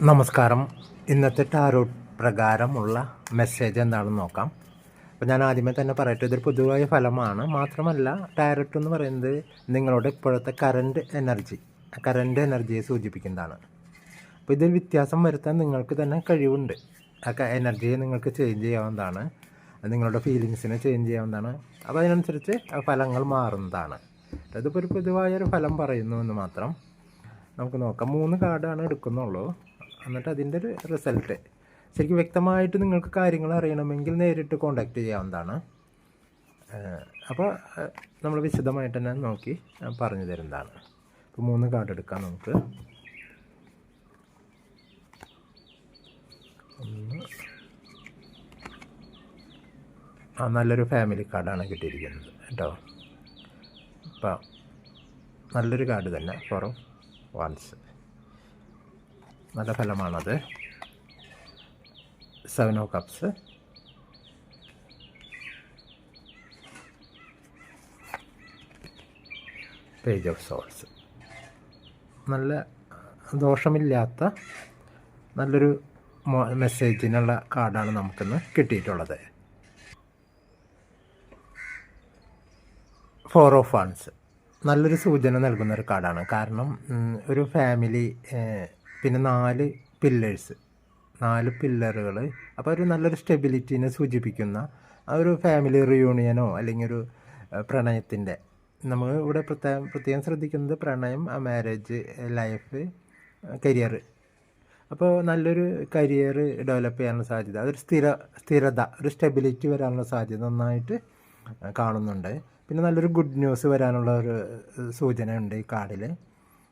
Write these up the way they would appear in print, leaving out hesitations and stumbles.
നമസ്കാരം. ഇന്നത്തെ ടാരോട്ട് പ്രകാരമുള്ള മെസ്സേജ് എന്താണെന്ന് നോക്കാം. അപ്പോൾ ഞാൻ ആദ്യമേ തന്നെ പറയട്ടെ, ഇതൊരു പൊതുവായ ഫലമാണ്. മാത്രമല്ല, ടാരോട്ട് എന്ന് പറയുന്നത് നിങ്ങളുടെ ഇപ്പോഴത്തെ കറൻറ്റ് എനർജിയെ സൂചിപ്പിക്കുന്നതാണ്. അപ്പോൾ ഇതിൽ വ്യത്യാസം വരുത്താൻ നിങ്ങൾക്ക് തന്നെ കഴിവുണ്ട്. ആ എനർജിയെ നിങ്ങൾക്ക് ചേഞ്ച് ചെയ്യാവുന്നതാണ്, നിങ്ങളുടെ ഫീലിങ്സിനെ ചേഞ്ച് ചെയ്യാവുന്നതാണ്. അപ്പോൾ അതിനനുസരിച്ച് ഫലങ്ങൾ മാറുന്നതാണ്. ഇതിപ്പോൾ ഒരു പൊതുവായൊരു ഫലം പറയുന്നു എന്ന് മാത്രം. നമുക്ക് നോക്കാം. 3 കാർഡാണ് എടുക്കുന്നുള്ളൂ. എന്നിട്ട് അതിൻ്റെ ഒരു റിസൾട്ട് ശരിക്കും വ്യക്തമായിട്ട് നിങ്ങൾക്ക് കാര്യങ്ങൾ അറിയണമെങ്കിൽ നേരിട്ട് കോൺടാക്റ്റ് ചെയ്യാവുന്നതാണ്. അപ്പോൾ നമ്മൾ വിശദമായിട്ട് തന്നെ നോക്കി പറഞ്ഞു തരുന്നതാണ്. അപ്പോൾ 3 കാർഡ് എടുക്കാം നമുക്ക്. നല്ലൊരു ഫാമിലി കാർഡാണ് കിട്ടിയിരിക്കുന്നത് കേട്ടോ. അപ്പോൾ നല്ലൊരു കാർഡ് തന്നെ, 4 ഓഫ് വാൻഡ്സ്. നല്ല ഫലമാണത്. 7 of cups, page of souls. നല്ല ദോഷമില്ലാത്ത നല്ലൊരു മെസ്സേജിനുള്ള കാർഡാണ് നമുക്കിന്ന് കിട്ടിയിട്ടുള്ളത്. 4 ഓഫ് വാൻഡ്സ് നല്ലൊരു സൂചന നൽകുന്നൊരു കാർഡാണ്. കാരണം ഒരു ഫാമിലി, പിന്നെ 4 പില്ലറുകൾ. അപ്പോൾ ഒരു നല്ലൊരു സ്റ്റെബിലിറ്റിനെ സൂചിപ്പിക്കുന്ന ആ ഒരു ഫാമിലി റിയൂണിയനോ അല്ലെങ്കിൽ ഒരു പ്രണയത്തിൻ്റെ, നമ്മൾ ഇവിടെ പ്രത്യേകം ശ്രദ്ധിക്കുന്നത് പ്രണയം, മാരേജ് ലൈഫ്, കരിയർ. അപ്പോൾ നല്ലൊരു കരിയർ ഡെവലപ്പ് ചെയ്യാനുള്ള സാധ്യത, അതൊരു സ്ഥിരത, ഒരു സ്റ്റെബിലിറ്റി വരാനുള്ള സാധ്യത നന്നായിട്ട് കാണുന്നുണ്ട്. പിന്നെ നല്ലൊരു ഗുഡ് ന്യൂസ് വരാനുള്ള ഒരു സൂചനയുണ്ട് ഈ കാർഡിൽ.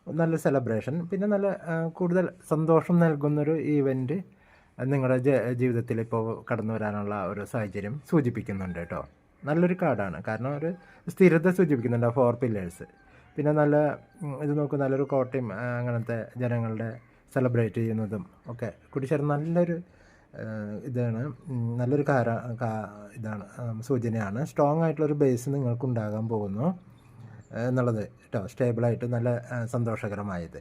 നല്ല സെലിബ്രേഷൻ, പിന്നെ നല്ല കൂടുതൽ സന്തോഷം നൽകുന്നൊരു ഈവൻറ്റ് നിങ്ങളുടെ ജീവിതത്തിൽ ഇപ്പോൾ കടന്നു വരാനുള്ള ഒരു സാഹചര്യം സൂചിപ്പിക്കുന്നുണ്ട് കേട്ടോ. നല്ലൊരു കാർഡാണ്. കാരണം ഒരു സ്ഥിരത സൂചിപ്പിക്കുന്നുണ്ട് 4 പില്ലേഴ്സ്. പിന്നെ നല്ല ഇത് നോക്കും, നല്ലൊരു കോട്ടയം അങ്ങനത്തെ ജനങ്ങളുടെ സെലിബ്രേറ്റ് ചെയ്യുന്നതും ഒക്കെ കൂടിച്ചേർന്ന് നല്ലൊരു ഇതാണ്, നല്ലൊരു ഇതാണ്, സൂചനയാണ്. സ്ട്രോങ് ആയിട്ടുള്ളൊരു ബേസ് നിങ്ങൾക്കുണ്ടാകാൻ പോകുന്നു എന്നുള്ളത് കേട്ടോ. സ്റ്റേബിളായിട്ട് നല്ല സന്തോഷകരമായത്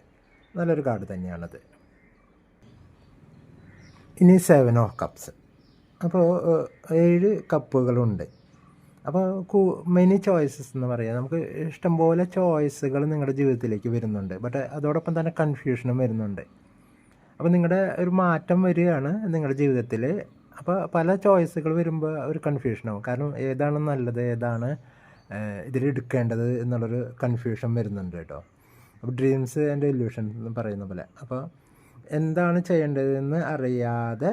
നല്ലൊരു കാർഡ് തന്നെയാണത്. ഇനി 7 ഓഫ് കപ്സ്. അപ്പോൾ 7 കപ്പുകളുണ്ട്. അപ്പോൾ മെനി ചോയ്സസ് എന്ന് പറയാം. നമുക്ക് ഇഷ്ടംപോലെ ചോയ്സുകൾ നിങ്ങളുടെ ജീവിതത്തിലേക്ക് വരുന്നുണ്ട്. ബട്ട് അതോടൊപ്പം തന്നെ കൺഫ്യൂഷനും വരുന്നുണ്ട്. അപ്പോൾ നിങ്ങളുടെ ഒരു മാറ്റം വരികയാണ് നിങ്ങളുടെ ജീവിതത്തിൽ. അപ്പോൾ പല ചോയ്സുകൾ വരുമ്പോൾ ഒരു കൺഫ്യൂഷനാവും. കാരണം ഏതാണ് നല്ലത്, ഏതാണ് ഇതിലെടുക്കേണ്ടത് എന്നുള്ളൊരു കൺഫ്യൂഷൻ വരുന്നുണ്ട് കേട്ടോ. അപ്പോൾ ഡ്രീംസ് ആൻഡ് ഇല്യൂഷൻ എന്ന് പറയുന്ന പോലെ. അപ്പോൾ എന്താണ് ചെയ്യേണ്ടതെന്ന് അറിയാതെ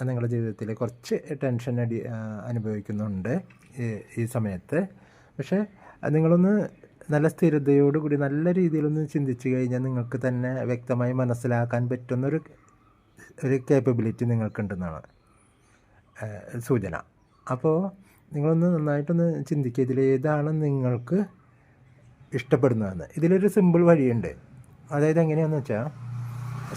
നിങ്ങളുടെ ജീവിതത്തിൽ കുറച്ച് ടെൻഷൻ അനുഭവിക്കുന്നുണ്ട് ഈ സമയത്ത്. പക്ഷേ നിങ്ങളൊന്ന് നല്ല സ്ഥിരതയോടുകൂടി നല്ല രീതിയിലൊന്ന് ചിന്തിച്ച് കഴിഞ്ഞാൽ നിങ്ങൾക്ക് തന്നെ വ്യക്തമായി മനസ്സിലാക്കാൻ പറ്റുന്നൊരു കേപ്പബിലിറ്റി നിങ്ങൾക്കുണ്ടെന്നാണ് സൂചന. അപ്പോൾ നിങ്ങളൊന്ന് നന്നായിട്ടൊന്ന് ചിന്തിക്കുക, ഇതിലേതാണ് നിങ്ങൾക്ക് ഇഷ്ടപ്പെടുന്നതെന്ന്. ഇതിലൊരു സിമ്പിൾ വഴിയുണ്ട്. അതായത് എങ്ങനെയാണെന്ന് വെച്ചാൽ,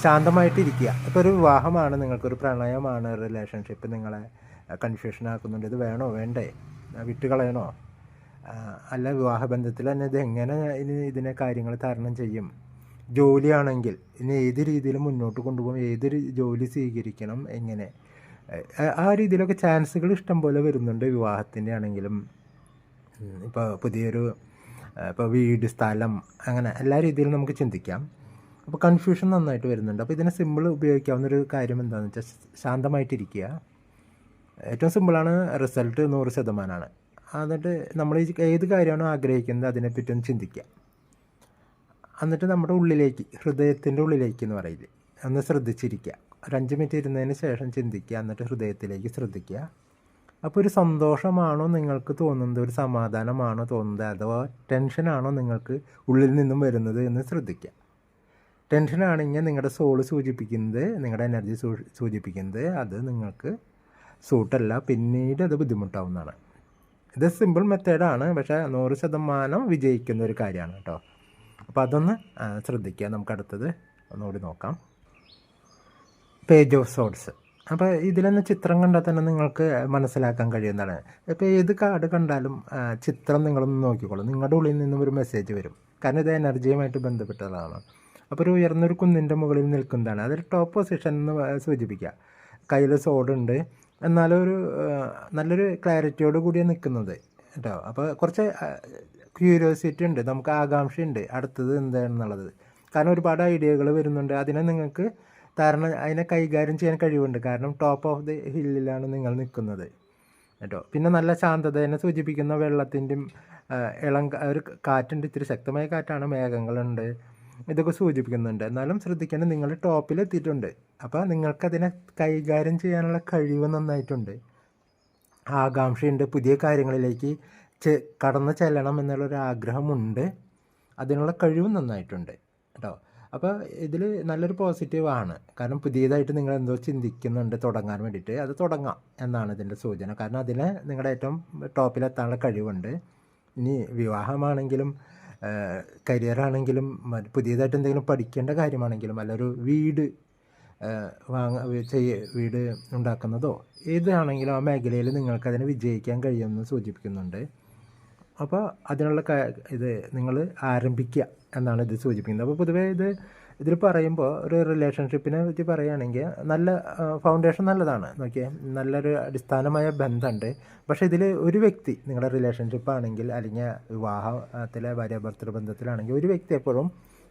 ശാന്തമായിട്ടിരിക്കുക. ഇപ്പോൾ ഒരു വിവാഹമാണ്, നിങ്ങൾക്കൊരു പ്രണയമാണ്, റിലേഷൻഷിപ്പ് നിങ്ങളെ കൺഫ്യൂഷൻ ആക്കുന്നുണ്ട്. ഇത് വേണോ വേണ്ടേ, വിട്ടുകളയണോ, അല്ല വിവാഹബന്ധത്തിൽ തന്നെ ഇത് എങ്ങനെ ഇതിനെ കാര്യങ്ങൾ തരണം ചെയ്യും. ജോലിയാണെങ്കിൽ ഇനി ഏത് രീതിയിൽ മുന്നോട്ട് കൊണ്ടുപോകും, ഏതൊരു ജോലി സ്വീകരിക്കണം, എങ്ങനെ, ആ രീതിയിലൊക്കെ ചാൻസുകൾ ഇഷ്ടം പോലെ വരുന്നുണ്ട്. വിവാഹത്തിൻ്റെ ആണെങ്കിലും ഇപ്പോൾ ഇപ്പോൾ വീട്, സ്ഥലം, അങ്ങനെ എല്ലാ രീതിയിലും നമുക്ക് ചിന്തിക്കാം. അപ്പോൾ കൺഫ്യൂഷൻ നന്നായിട്ട് വരുന്നുണ്ട്. അപ്പോൾ ഇതിനെ സിമ്പിൾ ഉപയോഗിക്കാവുന്നൊരു കാര്യം എന്താണെന്ന് വെച്ചാൽ, ശാന്തമായിട്ടിരിക്കുക. ഏറ്റവും സിമ്പിളാണ്, റിസൾട്ട് 100%. എന്നിട്ട് നമ്മൾ ഏത് കാര്യമാണോ ആഗ്രഹിക്കുന്നത് അതിനെപ്പറ്റി ഒന്ന് ചിന്തിക്കുക. എന്നിട്ട് നമ്മുടെ ഉള്ളിലേക്ക്, ഹൃദയത്തിൻ്റെ ഉള്ളിലേക്ക് എന്ന് പറയില്ലേ, ഒന്ന് ശ്രദ്ധിച്ചിരിക്കുക. ഒരു 5 മിനിറ്റ് ഇരുന്നതിന് ശേഷം ചിന്തിക്കുക. എന്നിട്ട് ഹൃദയത്തിലേക്ക് ശ്രദ്ധിക്കുക. അപ്പോൾ ഒരു സന്തോഷമാണോ നിങ്ങൾക്ക് തോന്നുന്നത്, ഒരു സമാധാനമാണോ തോന്നുന്നത്, അഥവാ ടെൻഷനാണോ നിങ്ങൾക്ക് ഉള്ളിൽ നിന്നും വരുന്നത് എന്ന് ശ്രദ്ധിക്കുക. ടെൻഷനാണെങ്കിൽ നിങ്ങളുടെ സോള് സൂചിപ്പിക്കുന്നത്, നിങ്ങളുടെ എനർജി സൂചിപ്പിക്കുന്നത് അത് നിങ്ങൾക്ക് സൂട്ടല്ല, പിന്നീട് അത് ബുദ്ധിമുട്ടാവുന്നതാണ്. ഇത് സിമ്പിൾ മെത്തേഡാണ്, പക്ഷേ 100% വിജയിക്കുന്ന ഒരു കാര്യമാണ് കേട്ടോ. അപ്പോൾ അതൊന്ന് ശ്രദ്ധിക്കുക. നമുക്ക് അടുത്തത് ഒന്നുകൂടി നോക്കാം. Page of souls. അപ്പോൾ ഇതിലൊന്ന് ചിത്രം കണ്ടാൽ തന്നെ നിങ്ങൾക്ക് മനസ്സിലാക്കാൻ കഴിയുന്നതാണ്. ഇപ്പോൾ ഏത് കാർഡ് കണ്ടാലും ചിത്രം നിങ്ങളൊന്ന് നോക്കിക്കോളൂ. നിങ്ങളുടെ ഉള്ളിൽ നിന്നും ഒരു മെസ്സേജ് വരും. കാരണം ഇത് എനർജിയുമായിട്ട് ബന്ധപ്പെട്ടതാണ്. അപ്പോൾ ഒരു ഉയർന്നൊരു കുന്നിൻ്റെ മുകളിൽ നിൽക്കുന്നതാണ്. അതൊരു ടോപ്പ് പൊസിഷൻ എന്ന് സൂചിപ്പിക്കുക. കയ്യിൽ സോഡുണ്ട്, എന്നാലും ഒരു നല്ലൊരു ക്ലാരിറ്റിയോട് കൂടിയാണ് നിൽക്കുന്നത് കേട്ടോ. അപ്പോൾ കുറച്ച് ക്യൂരിയോസിറ്റി ഉണ്ട്, നമുക്ക് ആകാംക്ഷയുണ്ട് അടുത്തത് എന്താണെന്നുള്ളത്. കാരണം ഒരുപാട് ഐഡിയകൾ വരുന്നുണ്ട്, അതിനെ നിങ്ങൾക്ക് അതിനെ കൈകാര്യം ചെയ്യാൻ കഴിവുണ്ട്. കാരണം ടോപ്പ് ഓഫ് ദി ഹില്ലിലാണ് നിങ്ങൾ നിൽക്കുന്നത് കേട്ടോ. പിന്നെ നല്ല ശാന്തതയെ സൂചിപ്പിക്കുന്ന വെള്ളത്തിൻ്റെയും ഇളം ഒരു കാറ്റുണ്ട്, ഇത്തിരി ശക്തമായ കാറ്റാണ്, മേഘങ്ങളുണ്ട്, ഇതൊക്കെ സൂചിപ്പിക്കുന്നുണ്ട്. എന്നാലും ശ്രദ്ധിക്കേണ്ടത് നിങ്ങൾ ടോപ്പിലെത്തിയിട്ടുണ്ട്. അപ്പോൾ നിങ്ങൾക്കതിനെ കൈകാര്യം ചെയ്യാനുള്ള കഴിവ് നന്നായിട്ടുണ്ട്, ആകാംക്ഷയുണ്ട്, പുതിയ കാര്യങ്ങളിലേക്ക് കടന്നു ചെല്ലണം എന്നുള്ളൊരു ആഗ്രഹമുണ്ട്, അതിനുള്ള കഴിവും നന്നായിട്ടുണ്ട് കേട്ടോ. അപ്പോൾ ഇതിൽ നല്ലൊരു പോസിറ്റീവാണ്. കാരണം പുതിയതായിട്ട് നിങ്ങൾ എന്തോ ചിന്തിക്കുന്നുണ്ട് തുടങ്ങാൻ വേണ്ടിയിട്ട്, അത് തുടങ്ങാം എന്നാണ് ഇതിൻ്റെ സൂചന. കാരണം അതിന് നിങ്ങളുടെ ഏറ്റവും ടോപ്പിലെത്താനുള്ള കഴിവുണ്ട്. ഇനി വിവാഹമാണെങ്കിലും കരിയറാണെങ്കിലും പുതിയതായിട്ട് എന്തെങ്കിലും പഠിക്കേണ്ട കാര്യമാണെങ്കിലും അല്ലൊരു വീട് വീട് ഉണ്ടാക്കുന്നതോ ഏതാണെങ്കിലും ആ മേഖലയിൽ നിങ്ങൾക്കതിനെ വിജയിക്കാൻ കഴിയുമെന്ന് സൂചിപ്പിക്കുന്നുണ്ട്. അപ്പോൾ അതിനുള്ള ഇത് നിങ്ങൾ ആരംഭിക്കുക എന്നാണ് ഇത് സൂചിപ്പിക്കുന്നത്. അപ്പോൾ പൊതുവേ ഇതിൽ പറയുമ്പോൾ ഒരു റിലേഷൻഷിപ്പിനെ പറ്റി പറയുകയാണെങ്കിൽ നല്ല ഫൗണ്ടേഷൻ നല്ലതാണ്. നോക്കിയേ, നല്ലൊരു അടിസ്ഥാനമായ ബന്ധമുണ്ട്. പക്ഷേ ഇതിൽ ഒരു വ്യക്തി നിങ്ങളുടെ റിലേഷൻഷിപ്പ് ആണെങ്കിൽ അല്ലെങ്കിൽ വിവാഹത്തിലെ ഭാര്യാഭർത്തൃ ബന്ധത്തിലാണെങ്കിൽ ഒരു വ്യക്തി എപ്പോഴും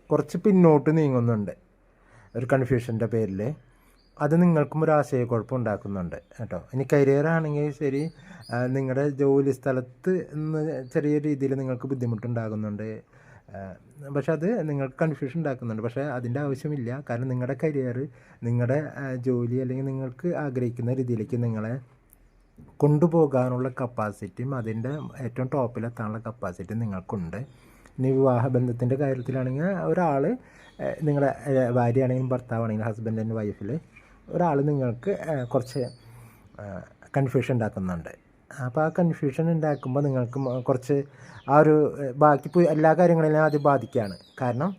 കുറച്ച് പിന്നോട്ട് നീങ്ങുന്നുണ്ട് ഒരു കൺഫ്യൂഷൻ്റെ പേരിൽ. അത് നിങ്ങൾക്കും ഒരു ആശയക്കുഴപ്പം ഉണ്ടാക്കുന്നുണ്ട് കേട്ടോ. ഇനി കരിയർ ആണെങ്കിൽ ശരി, നിങ്ങളുടെ ജോലി സ്ഥലത്ത് ചെറിയ രീതിയിൽ നിങ്ങൾക്ക് ബുദ്ധിമുട്ടുണ്ടാകുന്നുണ്ട്, പക്ഷെ അത് നിങ്ങൾക്ക് കൺഫ്യൂഷൻ ഉണ്ടാക്കുന്നുണ്ട്. പക്ഷേ അതിൻ്റെ ആവശ്യമില്ല. കാരണം നിങ്ങളുടെ കരിയർ, നിങ്ങളുടെ ജോലി അല്ലെങ്കിൽ നിങ്ങൾക്ക് ആഗ്രഹിക്കുന്ന രീതിയിലേക്ക് നിങ്ങളെ കൊണ്ടുപോകാനുള്ള കപ്പാസിറ്റിയും അതിൻ്റെ ഏറ്റവും ടോപ്പിലെത്താനുള്ള കപ്പാസിറ്റി നിങ്ങൾക്കുണ്ട്. ഇനി വിവാഹബന്ധത്തിൻ്റെ കാര്യത്തിലാണെങ്കിൽ ഒരാൾ, നിങ്ങളുടെ ഭാര്യയാണെങ്കിലും ഭർത്താവാണെങ്കിലും ഹസ്ബൻഡ് ആൻഡ് വൈഫിൽ ഒരാൾ നിങ്ങൾക്ക് കുറച്ച് കൺഫ്യൂഷൻ ഉണ്ടാക്കുന്നുണ്ട്. അപ്പോൾ ആ കൺഫ്യൂഷൻ ഉണ്ടാക്കുമ്പോൾ നിങ്ങൾക്ക് കുറച്ച് ആ ഒരു ബാക്കി എല്ലാ കാര്യങ്ങളിലും അത് ബാധിക്കുകയാണ്. കാരണം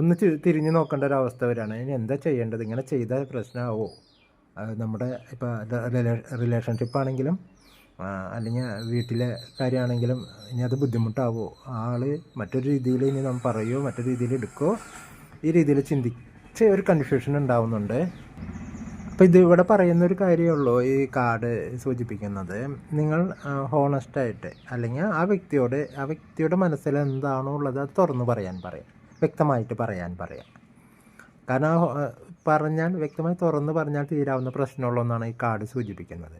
ഒന്ന് തിരിഞ്ഞു നോക്കേണ്ട ഒരു അവസ്ഥ വരികയാണ്. ഇനി എന്താ ചെയ്യേണ്ടത്, ഇങ്ങനെ ചെയ്താൽ പ്രശ്നമാവോ, നമ്മുടെ ഇപ്പോൾ റിലേഷൻഷിപ്പ് ആണെങ്കിലും അല്ലെങ്കിൽ വീട്ടിലെ കാര്യമാണെങ്കിലും ഇനി അത് ബുദ്ധിമുട്ടാവോ, ആൾ മറ്റൊരു രീതിയിൽ ഇനി നമ്മൾ പറയുമോ മറ്റൊരു രീതിയിൽ എടുക്കുമോ, ഈ രീതിയിൽ ചിന്തിച്ച് ഒരു കൺഫ്യൂഷൻ ഉണ്ടാവുന്നുണ്ട്. അപ്പോൾ ഇത് ഇവിടെ പറയുന്നൊരു കാര്യമേ ഉള്ളൂ ഈ കാർഡ് സൂചിപ്പിക്കുന്നത്. നിങ്ങൾ ഹോണസ്റ്റായിട്ട് അല്ലെങ്കിൽ ആ വ്യക്തിയുടെ മനസ്സിൽ എന്താണോ ഉള്ളത് അത് തുറന്ന് പറയാം, വ്യക്തമായിട്ട് പറയാം. കാരണം വ്യക്തമായി തുറന്ന് പറഞ്ഞാൽ തീരാവുന്ന പ്രശ്നമുള്ളതെന്നാണ് ഈ കാർഡ് സൂചിപ്പിക്കുന്നത്.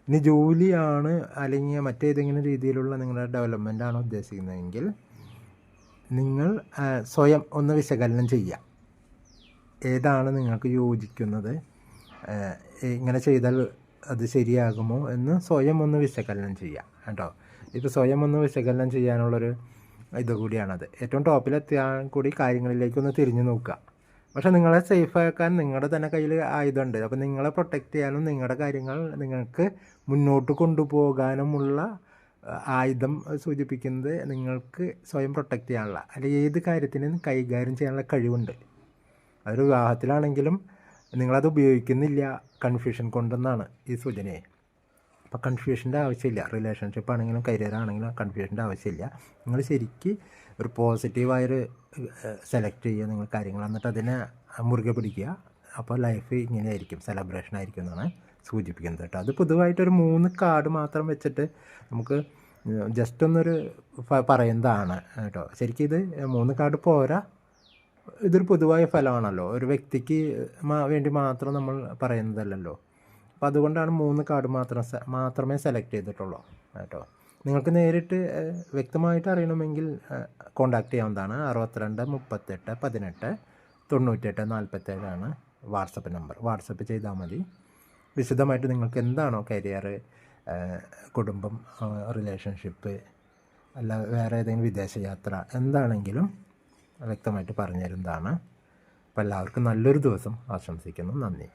ഇനി ജോലിയാണ് അല്ലെങ്കിൽ മറ്റേതെങ്കിലും രീതിയിലുള്ള നിങ്ങളുടെ ഡെവലപ്മെൻ്റ് ആണ് ഉദ്ദേശിക്കുന്നതെങ്കിൽ നിങ്ങൾ സ്വയം ഒന്ന് വിശകലനം ചെയ്യുക. ഏതാണ് നിങ്ങൾക്ക് യോജിക്കുന്നത്, ഇങ്ങനെ ചെയ്താൽ അത് ശരിയാകുമോ എന്ന് സ്വയം ഒന്ന് വിശകലനം ചെയ്യുക കേട്ടോ. ഇപ്പോൾ സ്വയം ഒന്ന് വിശകലനം ചെയ്യാനുള്ളൊരു ഇതുകൂടിയാണത്. ഏറ്റവും ടോപ്പിലെത്തിയാൽ കൂടി കാര്യങ്ങളിലേക്കൊന്ന് തിരിഞ്ഞു നോക്കുക. പക്ഷേ നിങ്ങളെ സേഫാക്കാൻ നിങ്ങളുടെ തന്നെ കയ്യിൽ ആയുധമുണ്ട്. അപ്പോൾ നിങ്ങളെ പ്രൊട്ടക്റ്റ് ചെയ്യാനും നിങ്ങളുടെ കാര്യങ്ങൾ നിങ്ങൾക്ക് മുന്നോട്ട് കൊണ്ടുപോകാനുമുള്ള ആയുധം സൂചിപ്പിക്കുന്നത് നിങ്ങൾക്ക് സ്വയം പ്രൊട്ടക്റ്റ് ചെയ്യാനുള്ള അല്ലെങ്കിൽ ഏത് കാര്യത്തിനും കൈകാര്യം ചെയ്യാനുള്ള കഴിവുണ്ട്. അതൊരു വിവാഹത്തിലാണെങ്കിലും നിങ്ങളത് ഉപയോഗിക്കുന്നില്ല കൺഫ്യൂഷൻ കൊണ്ടെന്നാണ് ഈ സൂചനയെ. അപ്പോൾ കൺഫ്യൂഷൻ്റെ ആവശ്യമില്ല. റിലേഷൻഷിപ്പ് ആണെങ്കിലും കരിയർ ആണെങ്കിലും കൺഫ്യൂഷൻ്റെ ആവശ്യമില്ല. നിങ്ങൾ ശരിക്ക് ഒരു പോസിറ്റീവായൊരു സെലക്ട് ചെയ്യുക നിങ്ങൾ കാര്യങ്ങൾ, എന്നിട്ട് അതിനെ മുറുകെ പിടിക്കുക. അപ്പോൾ ലൈഫ് ഇങ്ങനെയായിരിക്കും, സെലിബ്രേഷൻ ആയിരിക്കും എന്നാണ് സൂചിപ്പിക്കുന്നത് കേട്ടോ. അത് പൊതുവായിട്ടൊരു 3 കാർഡ് മാത്രം വെച്ചിട്ട് നമുക്ക് ജസ്റ്റ് ഒന്നൊരു പറയുന്നതാണ് കേട്ടോ. ശരിക്കും ഇത് 3 കാർഡ് പോരാ, ഇതൊരു പൊതുവായ ഫലമാണല്ലോ, ഒരു വ്യക്തിക്ക് വേണ്ടി മാത്രം നമ്മൾ പറയുന്നതല്ലല്ലോ. അപ്പോൾ അതുകൊണ്ടാണ് 3 കാർഡ് മാത്രമേ സെലക്ട് ചെയ്തിട്ടുള്ളൂ കേട്ടോ. നിങ്ങൾക്ക് നേരിട്ട് വ്യക്തമായിട്ട് അറിയണമെങ്കിൽ കോൺടാക്റ്റ് ചെയ്യാവുന്നതാണ്. 62 38 18 98 47 ആണ് വാട്സപ്പ് നമ്പർ. വാട്സപ്പ് ചെയ്താൽ മതി. വിശദമായിട്ട് നിങ്ങൾക്ക് എന്താണോ കരിയർ, കുടുംബം, റിലേഷൻഷിപ്പ്, അല്ല വേറെ ഏതെങ്കിലും വിദേശയാത്ര, എന്താണെങ്കിലും വ്യക്തമായിട്ട് പറഞ്ഞു തരുന്നതാണ്. അപ്പോൾ എല്ലാവർക്കും നല്ലൊരു ദിവസം ആശംസിക്കുന്നു. നന്ദി.